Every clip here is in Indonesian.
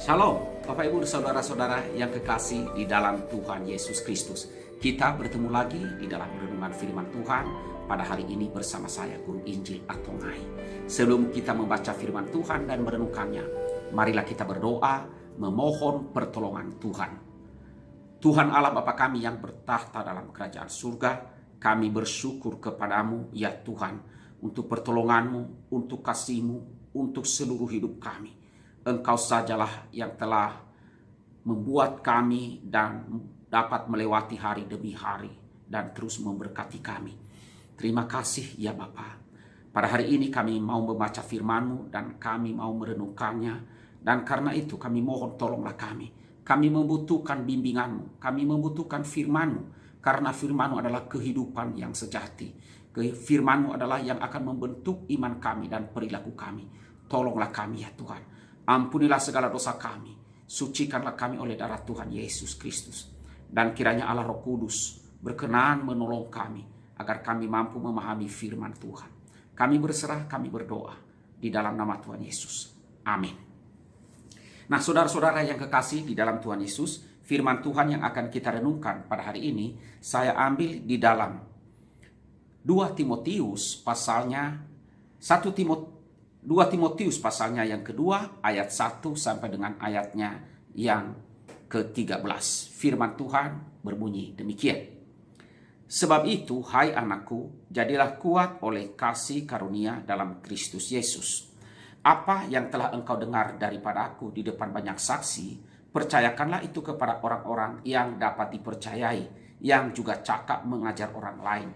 Shalom, Bapak Ibu Saudara-saudara yang kekasih di dalam Tuhan Yesus Kristus. Kita bertemu lagi di dalam renungan firman Tuhan pada hari ini bersama saya, Guru Injil Atongai. Sebelum kita membaca firman Tuhan dan merenungkannya, marilah kita berdoa memohon pertolongan Tuhan. Tuhan Allah Bapa kami yang bertahta dalam kerajaan surga, kami bersyukur kepadamu ya Tuhan untuk pertolonganmu, untuk kasih-Mu, untuk seluruh hidup kami. Engkau sajalah yang telah membuat kami dan dapat melewati hari demi hari dan terus memberkati kami. Terima kasih ya Bapa. Pada hari ini kami mau membaca firman-Mu dan kami mau merenungkannya. Dan karena itu kami mohon tolonglah kami. Kami membutuhkan bimbingan-Mu, kami membutuhkan firman-Mu. Karena firman-Mu adalah kehidupan yang sejati. Firman-Mu adalah yang akan membentuk iman kami dan perilaku kami. Tolonglah kami ya Tuhan. Ampunilah segala dosa kami. Sucikanlah kami oleh darah Tuhan Yesus Kristus. Dan kiranya Allah Roh Kudus berkenan menolong kami agar kami mampu memahami firman Tuhan. Kami berserah, kami berdoa di dalam nama Tuhan Yesus. Amin. Nah, saudara-saudara yang kekasih di dalam Tuhan Yesus, firman Tuhan yang akan kita renungkan pada hari ini saya ambil di dalam 2 Timotius pasalnya 2 Timotius pasalnya yang kedua ayat 1 sampai dengan ayatnya yang ke-13. Firman Tuhan berbunyi demikian. Sebab itu, hai anakku, jadilah kuat oleh kasih karunia dalam Kristus Yesus. Apa yang telah engkau dengar daripada aku di depan banyak saksi, percayakanlah itu kepada orang-orang yang dapat dipercayai, yang juga cakap mengajar orang lain.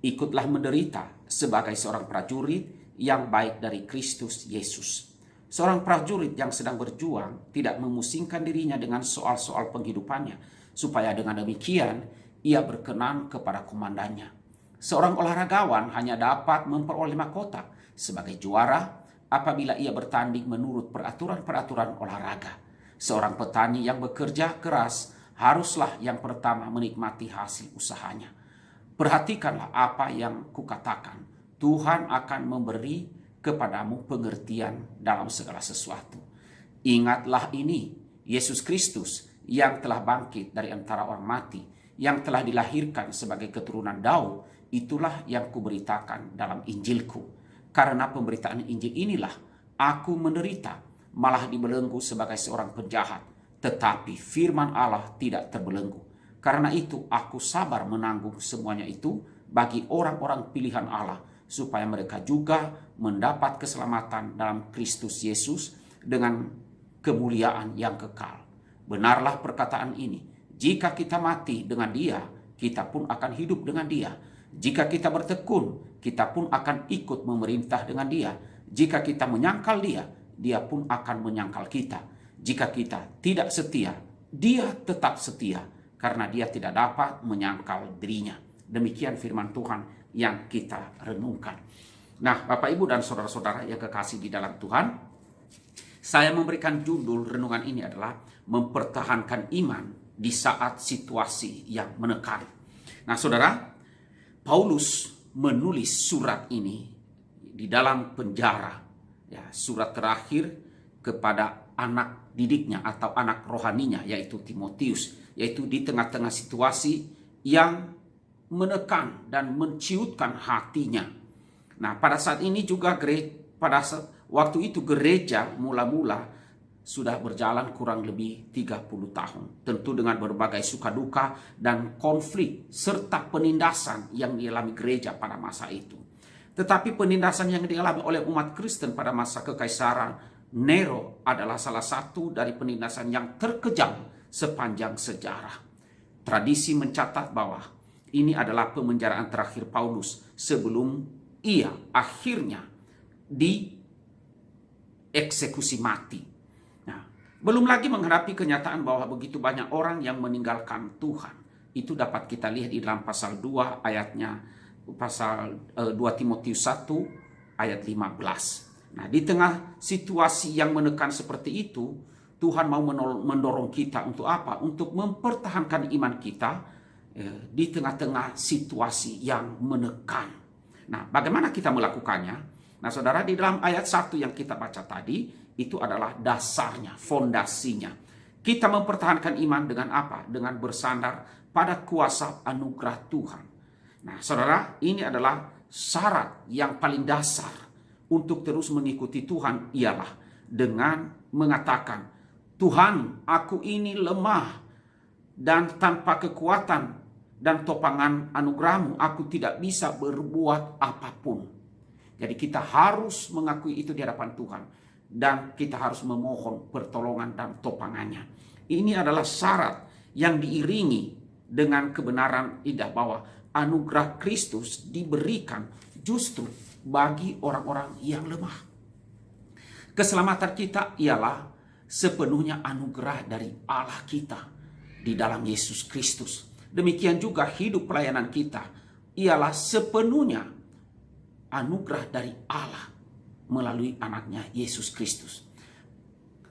Ikutlah menderita sebagai seorang prajurit yang baik dari Kristus Yesus. Seorang prajurit yang sedang berjuang tidak memusingkan dirinya dengan soal-soal penghidupannya, supaya dengan demikian ia berkenan kepada komandannya. Seorang olahragawan hanya dapat memperoleh mahkota sebagai juara apabila ia bertanding menurut peraturan-peraturan olahraga. Seorang petani yang bekerja keras haruslah yang pertama menikmati hasil usahanya. Perhatikanlah apa yang kukatakan. Tuhan akan memberi kepadamu pengertian dalam segala sesuatu. Ingatlah ini, Yesus Kristus yang telah bangkit dari antara orang mati, yang telah dilahirkan sebagai keturunan Daud, itulah yang kuberitakan dalam Injilku. Karena pemberitaan Injil inilah aku menderita, malah dibelenggu sebagai seorang penjahat. Tetapi firman Allah tidak terbelenggu. Karena itu aku sabar menanggung semuanya itu bagi orang-orang pilihan Allah, supaya mereka juga mendapat keselamatan dalam Kristus Yesus dengan kemuliaan yang kekal. Benarlah perkataan ini, jika kita mati dengan Dia, kita pun akan hidup dengan Dia. Jika kita bertekun, kita pun akan ikut memerintah dengan Dia. Jika kita menyangkal Dia, Dia pun akan menyangkal kita. Jika kita tidak setia, Dia tetap setia, karena Dia tidak dapat menyangkal dirinya. Demikian firman Tuhan yang kita renungkan. Nah, Bapak Ibu dan saudara-saudara yang kekasih di dalam Tuhan, saya memberikan judul renungan ini adalah mempertahankan iman di saat situasi yang menekan. Nah, saudara, Paulus menulis surat ini di dalam penjara, ya, surat terakhir kepada anak didiknya atau anak rohaninya, yaitu Timotius, yaitu di tengah-tengah situasi yang menekan dan menciutkan hatinya. Nah, pada saat ini juga waktu itu gereja mula-mula sudah berjalan kurang lebih 30 tahun. Tentu dengan berbagai suka duka dan konflik serta penindasan yang dialami gereja pada masa itu. Tetapi penindasan yang dialami oleh umat Kristen pada masa kekaisaran Nero adalah salah satu dari penindasan yang terkejam sepanjang sejarah. Tradisi mencatat bahwa ini adalah pemenjaraan terakhir Paulus sebelum ia akhirnya dieksekusi mati. Nah, belum lagi menghadapi kenyataan bahwa begitu banyak orang yang meninggalkan Tuhan. Itu dapat kita lihat di dalam pasal 2 ayatnya, pasal 2 Timotius 1 ayat 15. Nah, di tengah situasi yang menekan seperti itu, Tuhan mau mendorong kita untuk apa? Untuk mempertahankan iman kita di tengah-tengah situasi yang menekan. Nah, bagaimana kita melakukannya? Nah, saudara, di dalam ayat 1 yang kita baca tadi, Itu adalah dasarnya, fondasinya. Kita mempertahankan iman dengan apa? Dengan bersandar pada kuasa anugerah Tuhan. Nah, saudara, ini adalah syarat yang paling dasar untuk terus mengikuti Tuhan, ialah dengan mengatakan, Tuhan, aku ini lemah dan tanpa kekuatan dan topangan anugerahmu aku tidak bisa berbuat apapun. Jadi kita harus mengakui itu di hadapan Tuhan. Dan kita harus memohon pertolongan dan topangannya. Ini adalah syarat yang diiringi dengan kebenaran indah bahwa anugerah Kristus diberikan justru bagi orang-orang yang lemah. Keselamatan kita ialah sepenuhnya anugerah dari Allah kita di dalam Yesus Kristus. Demikian juga hidup pelayanan kita ialah sepenuhnya anugerah dari Allah melalui anaknya Yesus Kristus.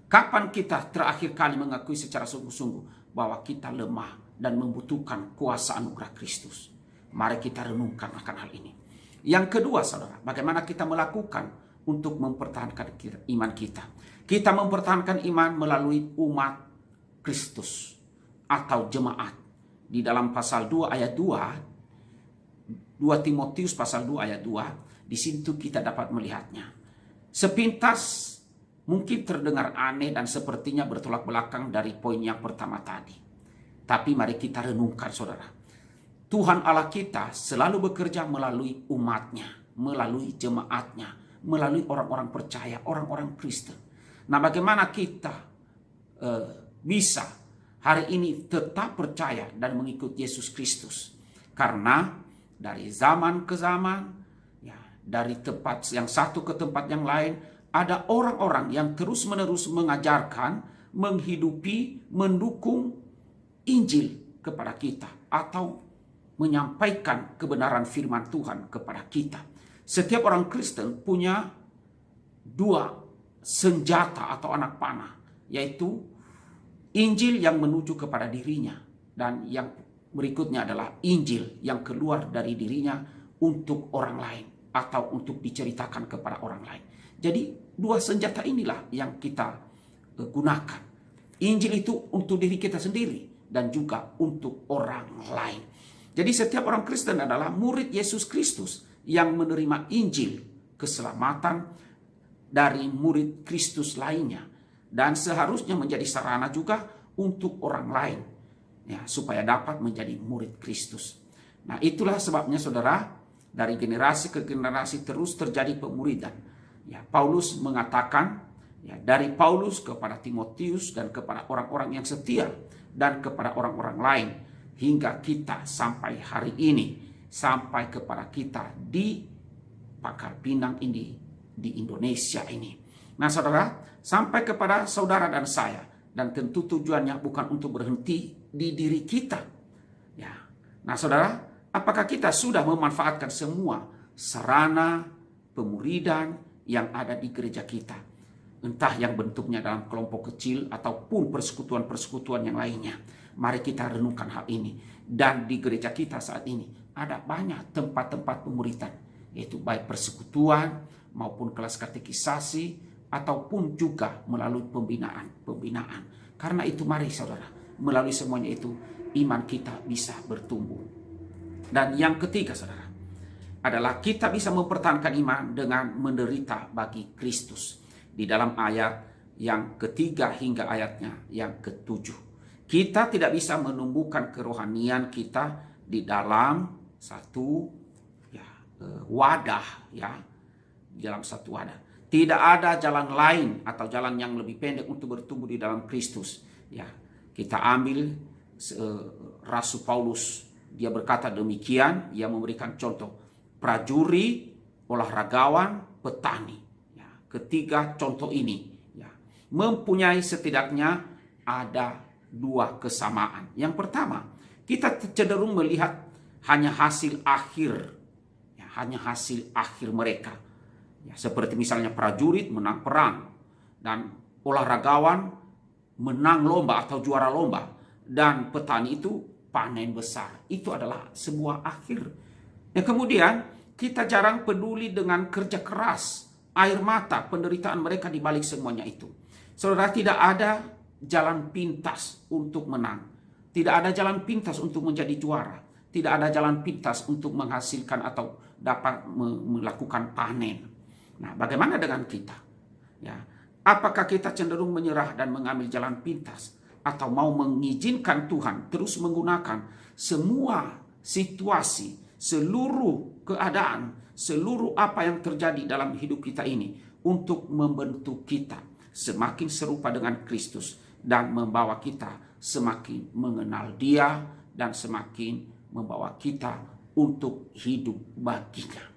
Kapan kita terakhir kali mengakui secara sungguh-sungguh bahwa kita lemah dan membutuhkan kuasa anugerah Kristus? Mari kita renungkan akan hal ini. Yang kedua, saudara, bagaimana kita melakukan untuk mempertahankan iman kita? Kita mempertahankan iman melalui umat Kristus atau jemaat. Di dalam pasal 2 ayat 2, 2 Timotius pasal 2 ayat 2, di situ kita dapat melihatnya. Sepintas mungkin terdengar aneh dan sepertinya bertolak belakang dari poin yang pertama tadi. Tapi mari kita renungkan, saudara. Tuhan Allah kita selalu bekerja melalui umatnya, melalui jemaatnya, melalui orang-orang percaya, orang-orang Kristen. Nah, bagaimana kita bisa hari ini tetap percaya dan mengikuti Yesus Kristus? Karena dari zaman ke zaman, dari tempat yang satu ke tempat yang lain, ada orang-orang yang terus-menerus mengajarkan, menghidupi, mendukung Injil kepada kita, atau menyampaikan kebenaran firman Tuhan kepada kita. Setiap orang Kristen punya dua senjata atau anak panah, yaitu Injil yang menuju kepada dirinya, dan yang berikutnya adalah Injil yang keluar dari dirinya untuk orang lain, atau untuk diceritakan kepada orang lain. Jadi dua senjata inilah yang kita gunakan. Injil itu untuk diri kita sendiri dan juga untuk orang lain. Jadi setiap orang Kristen adalah murid Yesus Kristus yang menerima Injil keselamatan dari murid Kristus lainnya, dan seharusnya menjadi sarana juga untuk orang lain, supaya dapat menjadi murid Kristus. Nah, itulah sebabnya, saudara, dari generasi ke generasi terus terjadi pemuridan. Paulus mengatakan, dari Paulus kepada Timotius dan kepada orang-orang yang setia dan kepada orang-orang lain, hingga kita sampai hari ini, sampai kepada kita di Pangkal Pinang ini, di Indonesia ini. Nah, saudara, sampai kepada saudara dan saya, dan tentu tujuannya bukan untuk berhenti di diri kita. Nah, saudara, apakah kita sudah memanfaatkan semua sarana pemuridan yang ada di gereja kita? Entah yang bentuknya dalam kelompok kecil ataupun persekutuan-persekutuan yang lainnya. Mari kita renungkan hal ini. Dan di gereja kita saat ini ada banyak tempat-tempat pemuridan, yaitu baik persekutuan maupun kelas katekisasi, ataupun juga melalui pembinaan. Karena itu mari, saudara, melalui semuanya itu iman kita bisa bertumbuh. Dan yang ketiga, saudara, adalah kita bisa mempertahankan iman dengan menderita bagi Kristus. Di dalam ayat yang ketiga hingga ayatnya yang ketujuh. Kita tidak bisa menumbuhkan kerohanian kita di dalam satu wadah, di dalam satu wadah. Tidak ada jalan lain atau jalan yang lebih pendek untuk bertumbuh di dalam Kristus. Kita ambil Rasul Paulus. Dia berkata demikian, ia memberikan contoh prajurit, olahragawan, petani. Ketiga contoh ini mempunyai setidaknya ada dua kesamaan. Yang pertama, kita cenderung melihat hanya hasil akhir, hanya hasil akhir mereka. Seperti misalnya prajurit menang perang, dan olahragawan menang lomba atau juara lomba, dan petani itu panen besar. Itu adalah sebuah akhir. Kemudian kita jarang peduli dengan kerja keras air mata, penderitaan mereka di balik semuanya itu. Saudara, tidak ada jalan pintas untuk menang. Tidak ada jalan pintas untuk menjadi juara. Tidak ada jalan pintas untuk menghasilkan atau dapat melakukan panen. Nah, bagaimana dengan kita? Ya, apakah kita cenderung menyerah dan mengambil jalan pintas, atau mau mengizinkan Tuhan terus menggunakan semua situasi, seluruh keadaan, seluruh apa yang terjadi dalam hidup kita ini untuk membentuk kita semakin serupa dengan Kristus dan membawa kita semakin mengenal Dia dan semakin membawa kita untuk hidup baginya.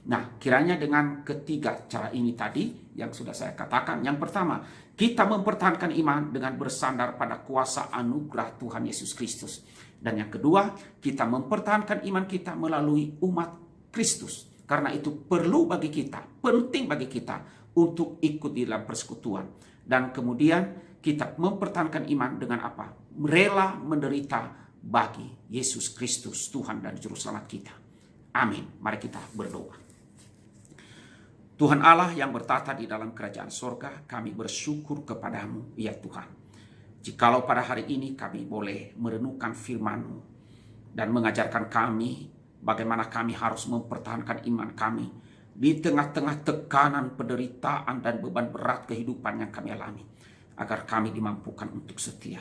Nah, kiranya dengan ketiga cara ini tadi yang sudah saya katakan. Yang pertama, kita mempertahankan iman dengan bersandar pada kuasa anugerah Tuhan Yesus Kristus. Dan yang kedua, kita mempertahankan iman kita melalui umat Kristus. Karena itu perlu bagi kita, penting bagi kita untuk ikut di dalam persekutuan. Dan kemudian kita mempertahankan iman dengan apa? Rela menderita bagi Yesus Kristus, Tuhan dan Juru Selamat kita. Amin. Mari kita berdoa. Tuhan Allah yang bertata di dalam kerajaan sorga, kami bersyukur kepadamu, ya Tuhan. Jikalau pada hari ini kami boleh merenungkan firman-Mu dan mengajarkan kami bagaimana kami harus mempertahankan iman kami di tengah-tengah tekanan, penderitaan, dan beban berat kehidupan yang kami alami, agar kami dimampukan untuk setia.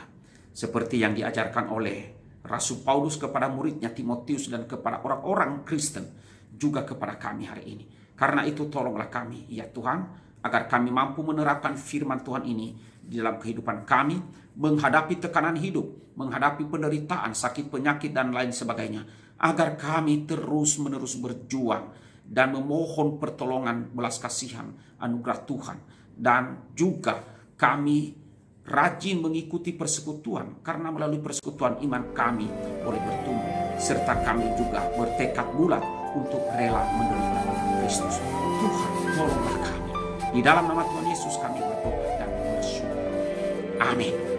Seperti yang diajarkan oleh Rasul Paulus kepada muridnya Timotius dan kepada orang-orang Kristen, juga kepada kami hari ini. Karena itu tolonglah kami, ya Tuhan, agar kami mampu menerapkan firman Tuhan ini di dalam kehidupan kami, menghadapi tekanan hidup, menghadapi penderitaan, sakit, penyakit, dan lain sebagainya. Agar kami terus-menerus berjuang dan memohon pertolongan, belas kasihan, anugerah Tuhan. Dan juga kami rajin mengikuti persekutuan, karena melalui persekutuan iman kami boleh bertumbuh, serta kami juga bertekad bulat untuk rela menderita bagi Kristus. Tuhan, tolonglah kami. Di dalam nama Tuhan Yesus kami berdoa dan bersyukur. Amin.